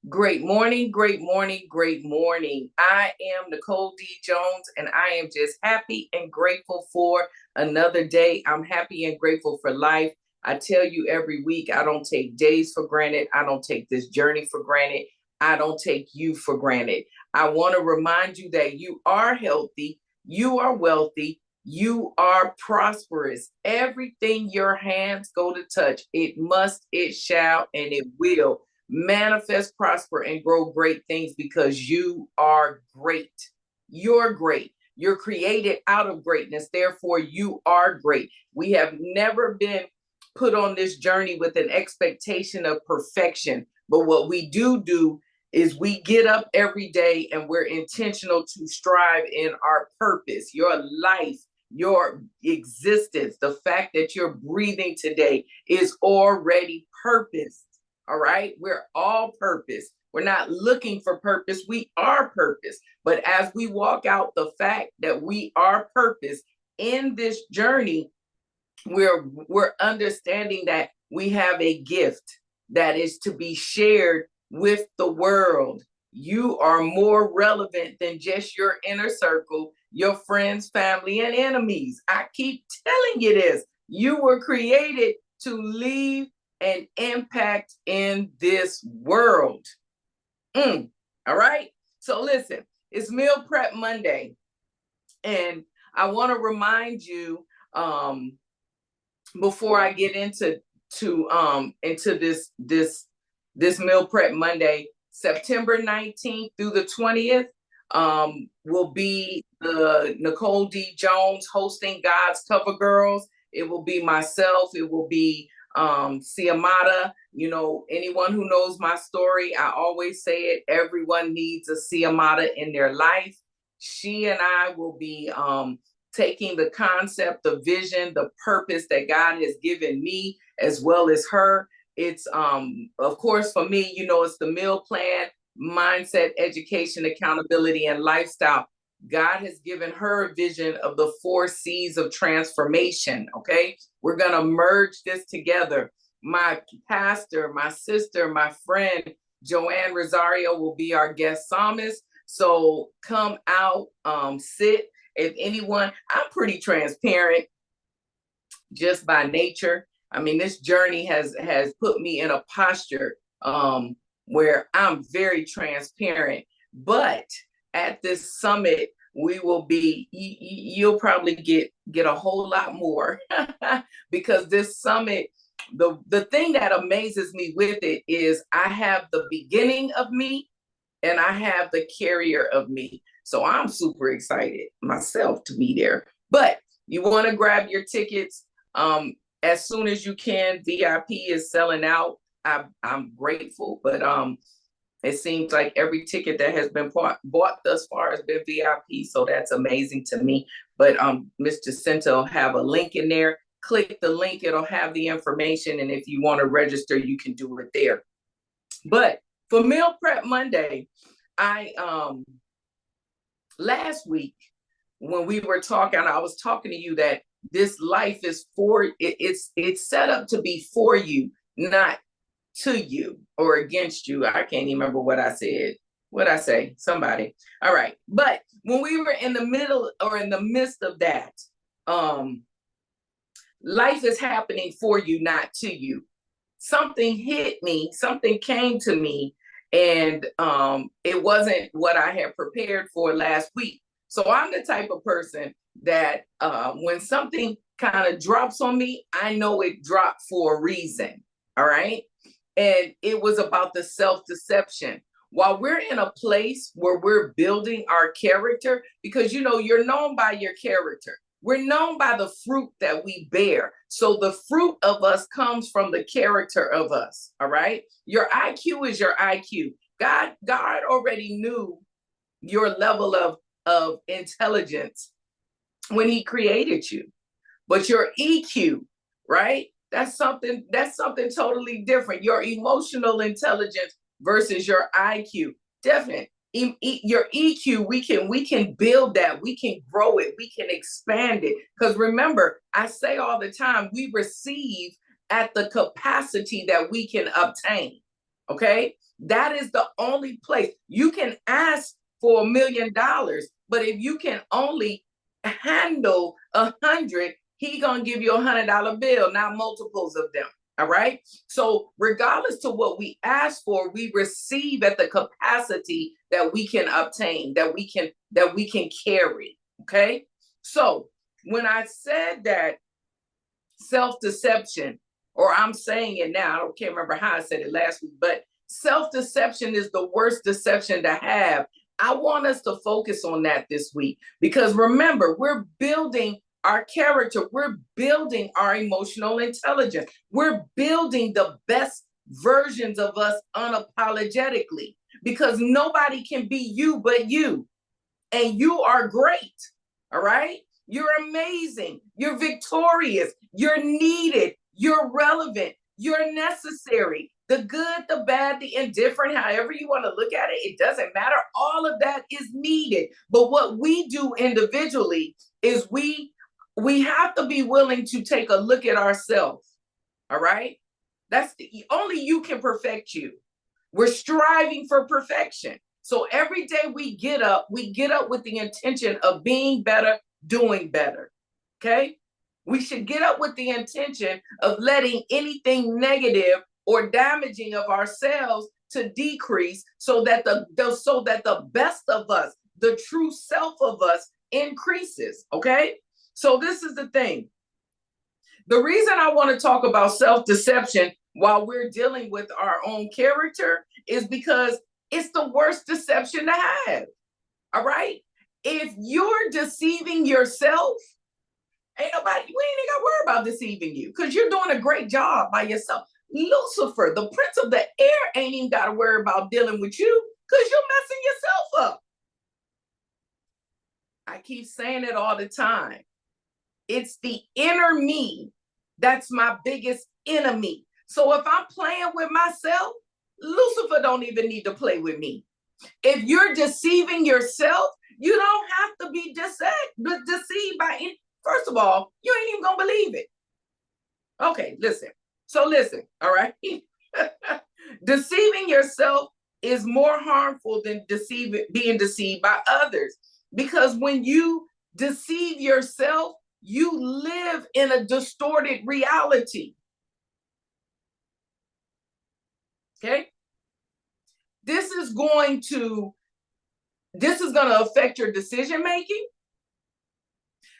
Great morning, great morning, great morning. I am Nicole D. Jones, and I am just happy and grateful for another day. I'm happy and grateful for life. I tell you every week, I don't take days for granted. I don't take this journey for granted. I don't take you for granted. I want to remind you that you are healthy, you are wealthy, you are prosperous. Everything your hands go to touch, it must, it shall, and it will manifest, prosper, and grow great things because you are great. You're great. You're created out of greatness. Therefore, you are great. We have never been put on this journey with an expectation of perfection. But what we do is we get up every day and we're intentional to strive in our purpose, your life, your existence. The fact that you're breathing today is already purpose. All right. We're all purpose. We're not looking for purpose. We are purpose. But as we walk out the fact that we are purpose in this journey, we're understanding that we have a gift that is to be shared with the world. You are more relevant than just your inner circle, your friends, family, and enemies. I keep telling you this. You were created to leave an impact in this world. All right. So listen, it's Meal Prep Monday, and I want to remind you before I get into this Meal Prep Monday, September 19th through the 20th will be the Nicole D. Jones hosting God's Cover Girls. It will be myself. It will be Siamata. You know, anyone who knows my story, I always say it, everyone needs a Siamata in their life. She and I will be taking the concept, the vision, the purpose that God has given me, as well as her. It's of course for me, you know, it's the meal plan, mindset, education, accountability, and lifestyle. God has given her a vision of the 4 C's of transformation. Okay. We're going to merge this together. My pastor, my sister, my friend, Joanne Rosario will be our guest psalmist. So come out, sit. If anyone, I'm pretty transparent just by nature. I mean, this journey has put me in a posture where I'm very transparent. But at this summit, we will be. You'll probably get a whole lot more because this summit. The thing that amazes me with it is I have the beginning of me and I have the carrier of me. So I'm super excited myself to be there. But you want to grab your tickets as soon as you can. VIP is selling out. I'm grateful, but it seems like every ticket that has been bought thus far has been VIP, so that's amazing to me. But Mr. Jacinto will have a link in there. Click the link; it'll have the information, and if you want to register, you can do it there. But for Meal Prep Monday, I last week when we were talking, I was talking to you that this life is it's set up to be for you, not to you or against you. I can't even remember what I said. What I say? Somebody. All right. But when we were in the middle or in the midst of that, life is happening for you, not to you. Something hit me, something came to me, and it wasn't what I had prepared for last week. So I'm the type of person that when something kind of drops on me, I know it dropped for a reason. All right. And it was about the self-deception. While we're in a place where we're building our character, because you know, you're known by your character. We're known by the fruit that we bear. So the fruit of us comes from the character of us. All right. Your IQ is your IQ. God already knew your level of intelligence when he created you. But your EQ, right? That's something totally different. Your emotional intelligence versus your IQ. Different. Your EQ, we can build that, we can grow it, we can expand it. Because remember, I say all the time, we receive at the capacity that we can obtain. Okay? That is the only place. You can ask for $1 million, but if you can only handle 100, he gonna give you $100 bill, not multiples of them. All right. So regardless to what we ask for, we receive at the capacity that we can obtain, that we can carry. Okay. So when I said that self-deception, or I'm saying it now, I can't remember how I said it last week, but self-deception is the worst deception to have. I want us to focus on that this week, because remember, we're building our character, we're building our emotional intelligence, we're building the best versions of us unapologetically, because nobody can be you but you, and you are great. All right. You're amazing. You're victorious. You're needed. You're relevant. You're necessary. The good, the bad, the indifferent, however you want to look at it, it doesn't matter. All of that is needed. But what we do individually is we have to be willing to take a look at ourselves. All right. Only you can perfect you. We're striving for perfection. So every day we get up with the intention of being better, doing better. Okay? We should get up with the intention of letting anything negative or damaging of ourselves to decrease, so that the best of us, the true self of us, increases. Okay? So this is the thing. The reason I want to talk about self-deception while we're dealing with our own character is because it's the worst deception to have. All right? If you're deceiving yourself, we ain't got to worry about deceiving you, because you're doing a great job by yourself. Lucifer, the prince of the air, ain't even got to worry about dealing with you, because you're messing yourself up. I keep saying it all the time. It's the inner me that's my biggest enemy. So if I'm playing with myself, Lucifer don't even need to play with me. If you're deceiving yourself, you don't have to be deceived by any. First of all, you ain't even gonna believe it. Okay, listen. So listen, all right? Deceiving yourself is more harmful than being deceived by others. Because when you deceive yourself, you live in a distorted reality. Okay? This is going to affect your decision making.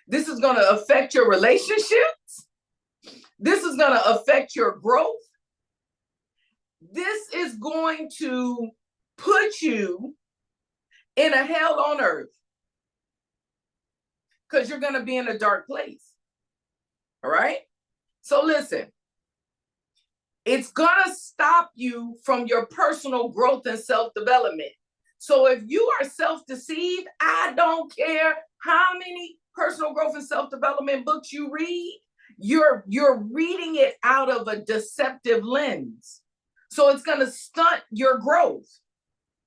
This is going to affect your relationships. This is going to affect your growth. This is going to put you in a hell on earth, because you're going to be in a dark place. All right? So listen, it's going to stop you from your personal growth and self-development. So if you are self-deceived, I don't care how many personal growth and self-development books you read, you're reading it out of a deceptive lens. So it's going to stunt your growth.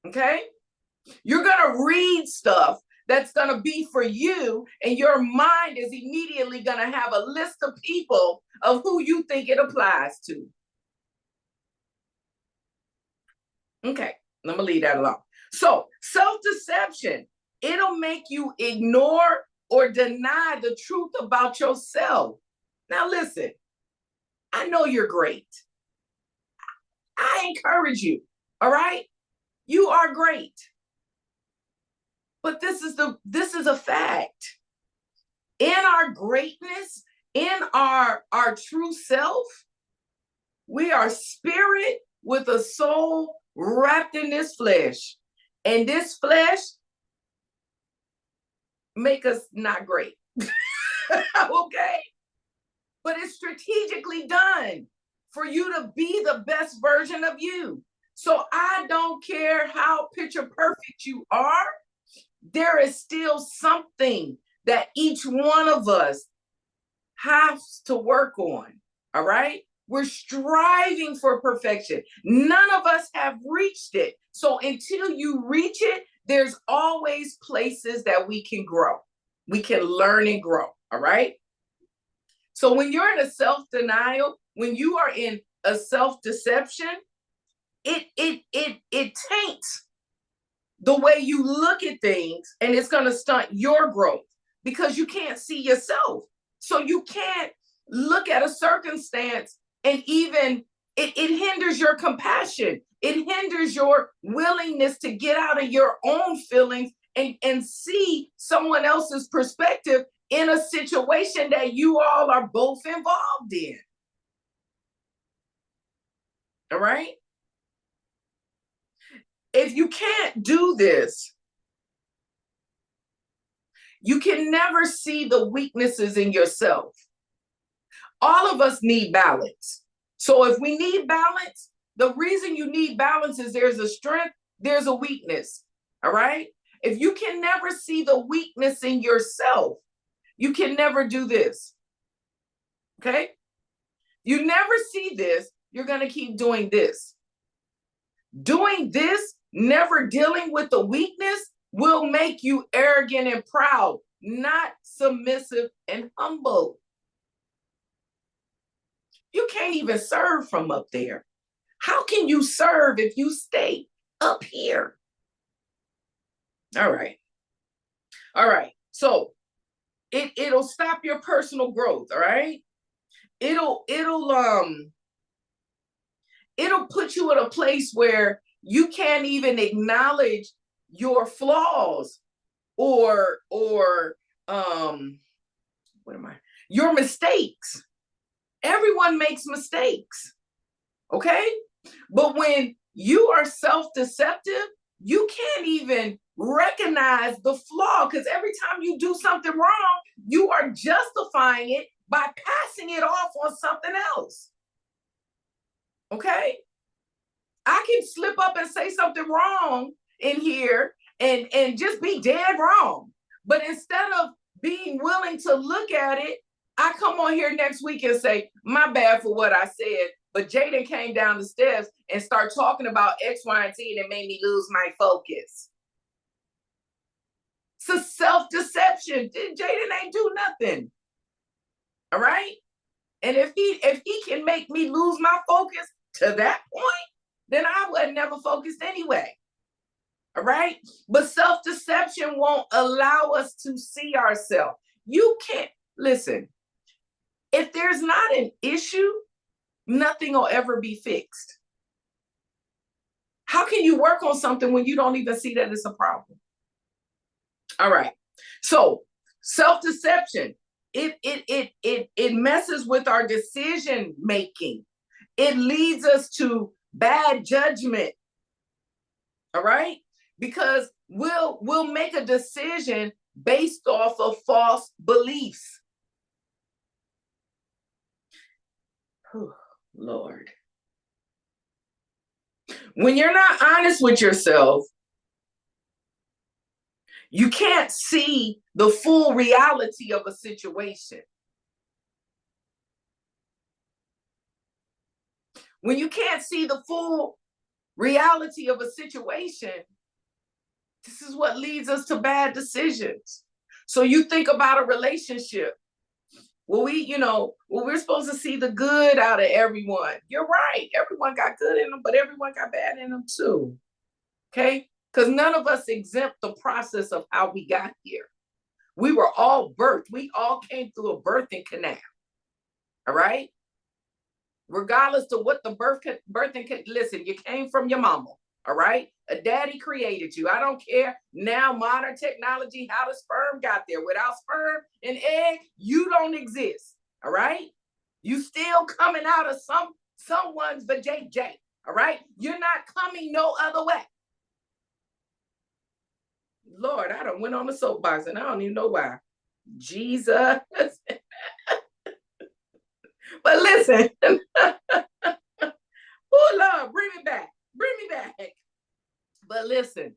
Okay? You're going to read stuff that's going to be for you, and your mind is immediately going to have a list of people of who you think it applies to. Okay, I'm going to leave that alone. So self-deception, it'll make you ignore or deny the truth about yourself. Now listen, I know you're great. I encourage you, all right? You are great. But this is a fact. In our greatness, in our true self, we are spirit with a soul wrapped in this flesh. And this flesh make us not great. Okay? But it's strategically done for you to be the best version of you. So I don't care how picture perfect you are, there is still something that each one of us has to work on. All right? We're striving for perfection. None of us have reached it. So until you reach it, there's always places that we can grow. We can learn and grow. All right? So when you're in a self-denial, when you are in a self-deception, it taints the way you look at things, and it's going to stunt your growth because you can't see yourself. So you can't look at a circumstance and even it hinders your compassion. It hinders your willingness to get out of your own feelings and see someone else's perspective in a situation that you all are both involved in. All right? If you can't do this, you can never see the weaknesses in yourself. All of us need balance. So if we need balance, the reason you need balance is there's a strength, there's a weakness. All right? If you can never see the weakness in yourself, you can never do this. Okay? You never see this, you're going to keep doing this. Doing this, never dealing with the weakness, will make you arrogant and proud, not submissive and humble. You can't even serve from up there. How can you serve if you stay up here? All right. All right. So it'll stop your personal growth. All right. It'll put you in a place where you can't even acknowledge your flaws or your mistakes. Everyone makes mistakes. Okay? But when you are self-deceptive, you can't even recognize the flaw, because every time you do something wrong, you are justifying it by passing it off on something else. Okay? I can slip up and say something wrong in here and just be dead wrong. But instead of being willing to look at it, I come on here next week and say, my bad for what I said, but Jaden came down the steps and started talking about X, Y, and Z, and it made me lose my focus. It's a self-deception. Jaden ain't do nothing. All right? And if he can make me lose my focus to that point, then I would never focused anyway. All right? But self-deception won't allow us to see ourselves. You can't, listen, if there's not an issue, nothing will ever be fixed. How can you work on something when you don't even see that it's a problem? All right. So self-deception, it messes with our decision making. It leads us to bad judgment. All right? Because we'll make a decision based off of false beliefs. Oh, Lord. When you're not honest with yourself, you can't see the full reality of a situation. When you can't see the full reality of a situation, this is what leads us to bad decisions. So you think about a relationship. Well, we're supposed to see the good out of everyone. You're right. Everyone got good in them, but everyone got bad in them too. Okay? Because none of us exempt the process of how we got here. We were all birthed. We all came through a birthing canal. All right? Regardless to what the listen, you came from your mama. All right? A daddy created you. I don't care now, modern technology, how the sperm got there. Without sperm and egg, you don't exist. All right? You still coming out of someone's vajayjay. All right? You're not coming no other way. Lord, I done went on the soapbox and I don't even know why. Jesus. But listen. Oh, Lord, bring me back. Bring me back. But listen,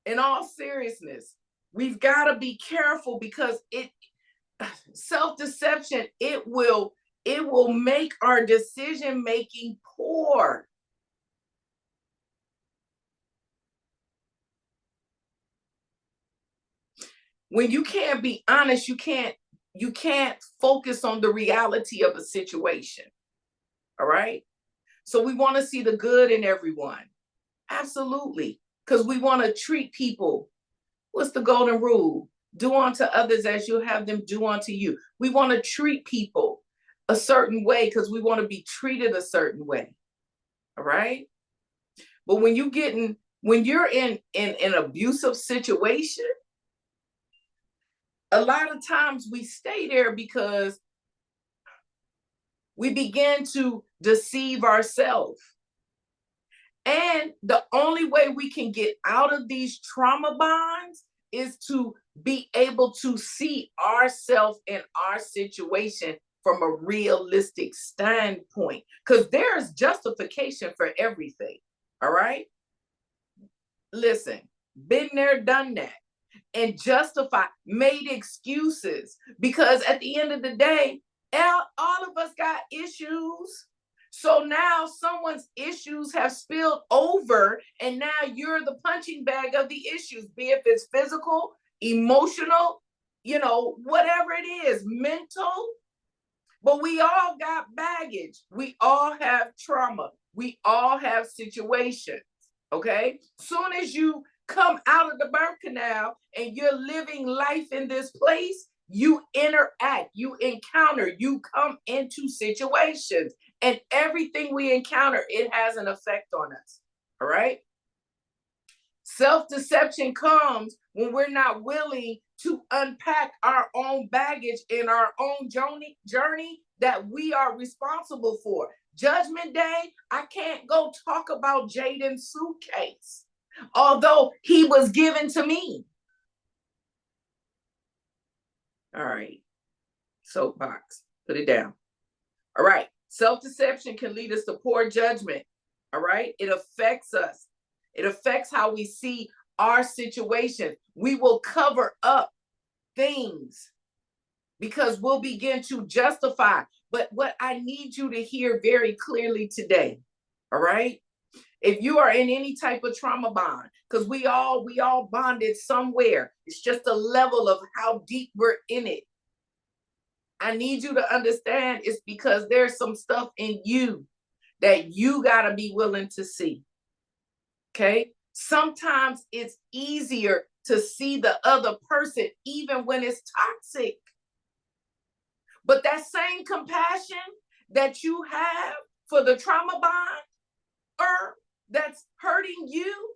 in all seriousness, we've got to be careful because self-deception, it will make our decision making poor. When you can't be honest, you can't focus on the reality of a situation. All right? So we want to see the good in everyone. Absolutely. Because we want to treat people. What's the golden rule? Do unto others as you have them do unto you. We want to treat people a certain way because we want to be treated a certain way. All right. But when you're in an abusive situation, a lot of times we stay there because we begin to deceive ourselves. And the only way we can get out of these trauma bonds is to be able to see ourselves and our situation from a realistic standpoint, because there's justification for everything. All right. Listen, been there, done that, and justify, made excuses, because at the end of the day, all of us got issues. So now someone's issues have spilled over, and now you're the punching bag of the issues, be it if it's physical, emotional, whatever it is, mental. But we all got baggage. We all have trauma. We all have situations. Okay. Soon as you come out of the birth canal and you're living life in this place, you interact, you encounter, you come into situations, and everything we encounter, it has an effect on us. All right. Self-deception comes when we're not willing to unpack our own baggage in our own journey that we are responsible for. Judgment Day, I can't go talk about Jaden's suitcase, although he was given to me. All right. Soapbox, put it down. All right. Self-deception can lead us to poor judgment. All right. It affects us. It affects how we see our situation. We will cover up things because we'll begin to justify. But what I need you to hear very clearly today, all right? If you are in any type of trauma bond, because we all bonded somewhere. It's just a level of how deep we're in it. I need you to understand it's because there's some stuff in you that you got to be willing to see. Okay? Sometimes it's easier to see the other person even when it's toxic. But that same compassion that you have for the trauma bond that's hurting you,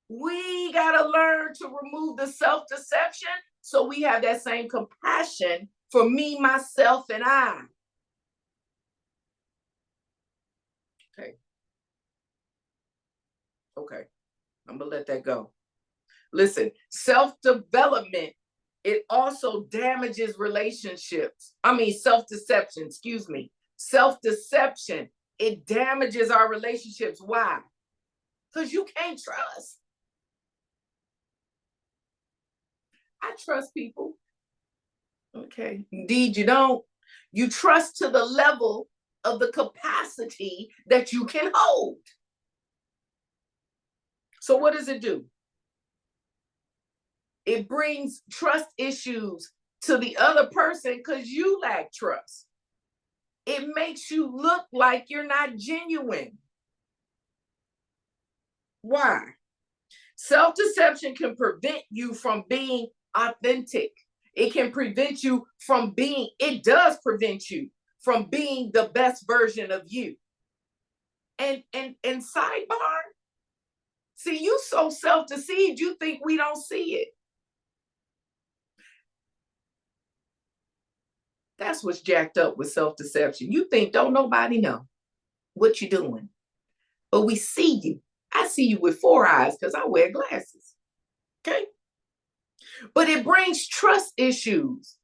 we got to learn to remove the self-deception so we have that same compassion for me, myself, and I. Okay. I'm going to let that go. Listen, self-development, it also damages relationships. Self-deception, excuse me. Self-deception, it damages our relationships. Why? Because you can't trust. I trust people. Okay. Indeed, you don't. You trust to the level of the capacity that you can hold. So what does it do? It brings trust issues to the other person because you lack trust. It makes you look like you're not genuine. Why? Self-deception can prevent you from being authentic. It can prevent you from it does prevent you from being the best version of you. And sidebar, see, you so self-deceived, you think we don't see it. That's what's jacked up with self-deception. You think don't nobody know what you're doing. But we see you. I see you with 4 eyes because I wear glasses. Okay? But it brings trust issues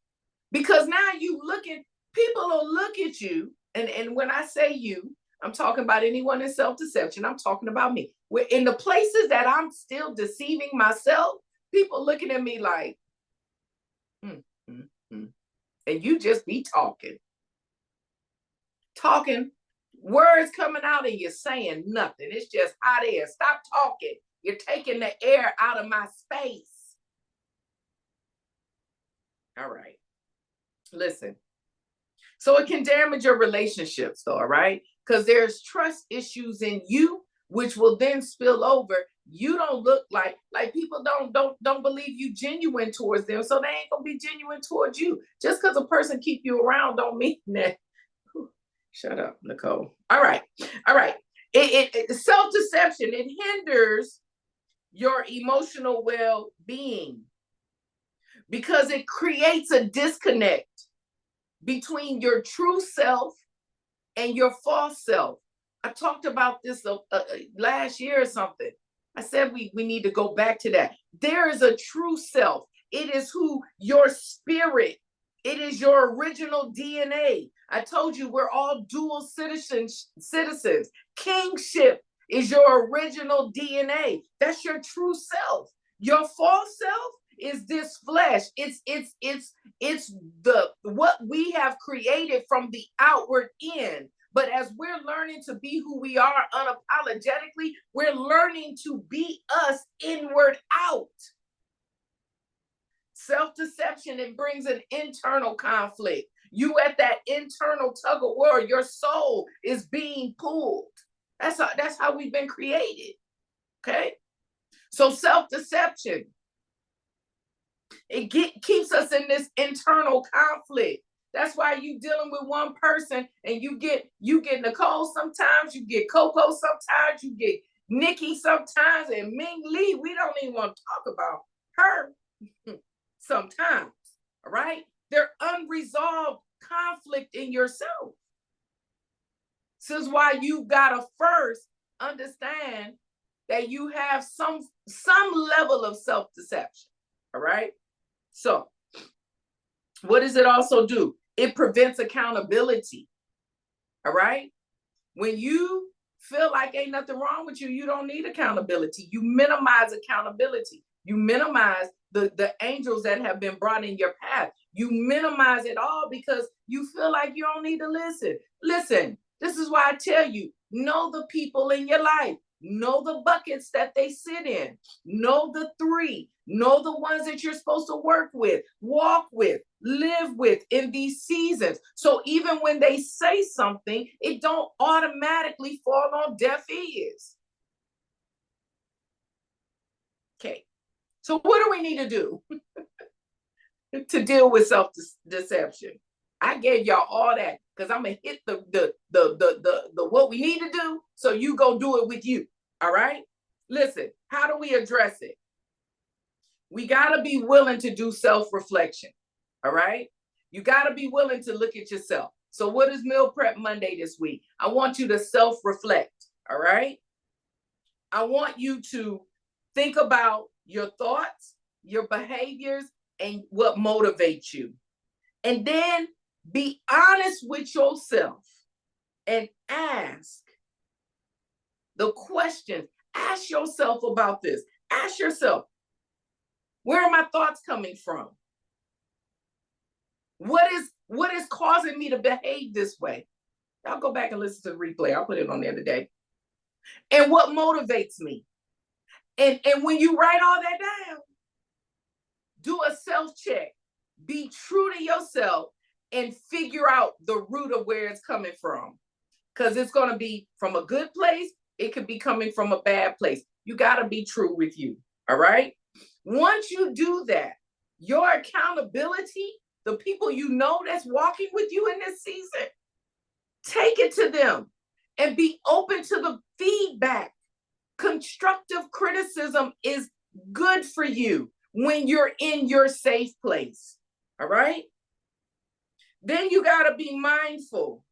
because now people will look at you. And when I say you, I'm talking about anyone in self-deception. I'm talking about me. We're in the places that I'm still deceiving myself, people looking at me like, and you just be talking, words coming out and you're saying nothing. It's just hot air. Stop talking. You're taking the air out of my space. All right. Listen. So it can damage your relationships, though, all right? because there's trust issues in you, which will then spill over. You don't look like people don't believe you genuine towards them, so they ain't gonna be genuine towards you. Just because a person keep you around don't mean that. Shut up, Nicole. All right. Self-deception, it hinders your emotional well-being because it creates a disconnect between your true self and your false self. I talked about this last year or something. I said we need to go back to that. There is a true self. It is who your spirit, it is your original DNA. I told you we're all dual citizens. Kingship is your original DNA. That's your true self. Your false self is this flesh. It's the what we have created from the outward in. But as we're learning to be who we are unapologetically, we're learning to be us inward out. Self-deception, it brings an internal conflict. You at that internal tug of war, your soul is being pulled. That's how we've been created. Okay? So self-deception, it keeps us in this internal conflict. That's why you dealing with one person and you get Nicole sometimes, you get Coco sometimes, you get Nikki sometimes, and Ming Lee, we don't even want to talk about her sometimes, all right? They're unresolved conflict in yourself. This is why you gotta first understand that you have some level of self-deception, all right? So what does it also do? It prevents accountability, all right? When you feel like ain't nothing wrong with you, you don't need accountability. You minimize accountability. You minimize the angels that have been brought in your path. You minimize it all because you feel like you don't need to listen. Listen, this is why I tell you, know the people in your life. Know the buckets that they sit in. Know the three. Know the ones that you're supposed to work with, walk with, live with in these seasons. So even when they say something, it don't automatically fall on deaf ears. Okay. So what do we need to do to deal with self-deception? I gave y'all all that because I'm gonna hit the what we need to do, so you go do it with you. All right. Listen, how do we address it? We gotta be willing to do self-reflection. All right. You gotta be willing to look at yourself. So what is Meal Prep Monday this week? I want you to self-reflect. All right. I want you to think about your thoughts, your behaviors, and what motivates you. And then be honest with yourself and ask the questions. Ask yourself about this. Ask yourself, where are my thoughts coming from? What is causing me to behave this way? I'll go back and listen to the replay. I'll put it on there today. And what motivates me? And when you write all that down, do a self-check. Be true to yourself and figure out the root of where it's coming from. Because it's going to be from a good place. It could be coming from a bad place. You got to be true with you. All right. Once you do that, your accountability, the people you know that's walking with you in this season, take it to them and be open to the feedback. Constructive criticism is good for you when you're in your safe place. All right. Then you got to be mindful.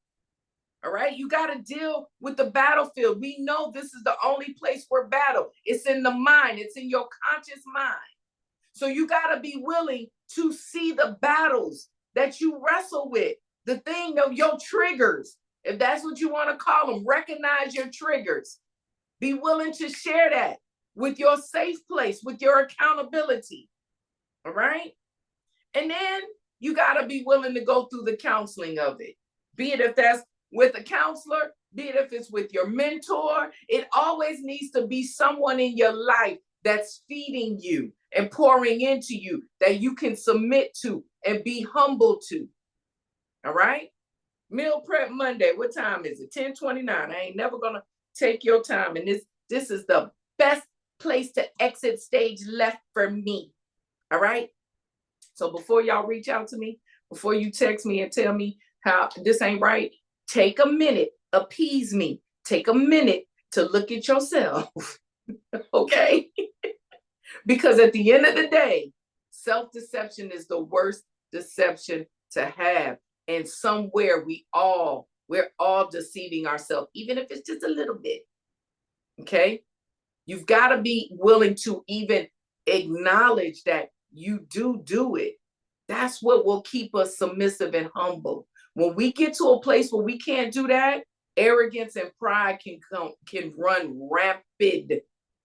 All right. You got to deal with the battlefield. We know this is the only place for battle. It's in the mind. It's in your conscious mind. So you got to be willing to see the battles that you wrestle with, the thing of your triggers, if that's what you want to call them. Recognize your triggers. Be willing to share that with your safe place, with your accountability. All right. And then you got to be willing to go through the counseling of it, be it if that's with a counselor, be it if it's with your mentor. It always needs to be someone in your life that's feeding you and pouring into you that you can submit to and be humble to. All right. Meal prep Monday. What time is it? 10:29. I ain't never gonna take your time. And this is the best place to exit stage left for me. All right. So before y'all reach out to me, before you text me and tell me how this ain't right, take a minute, appease me. Take a minute to look at yourself. Okay. Because at the end of the day, self-deception is the worst deception to have. And somewhere we're all deceiving ourselves, even if it's just a little bit. Okay. You've got to be willing to even acknowledge that you do it. That's what will keep us submissive and humble. When we get to a place where we can't do that, arrogance and pride can run rapid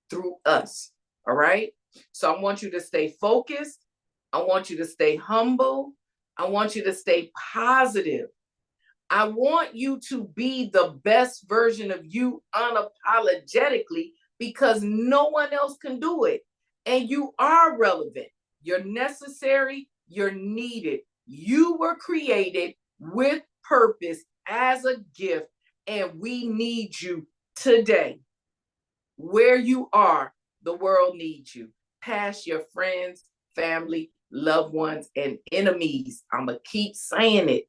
through us. All right. So I want you to stay focused. I want you to stay humble. I want you to stay positive. I want you to be the best version of you unapologetically, because no one else can do it. And you are relevant. You're necessary. You're needed. You were created with purpose as a gift, and we need you today. Where you are, the world needs you. Past your friends, family, loved ones, and enemies. I'm going to keep saying it.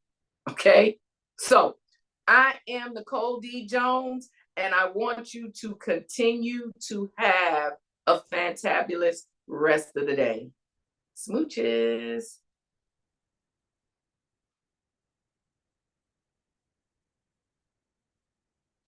Okay? So I am Nicole D. Jones, and I want you to continue to have a fantabulous rest of the day. Smooches.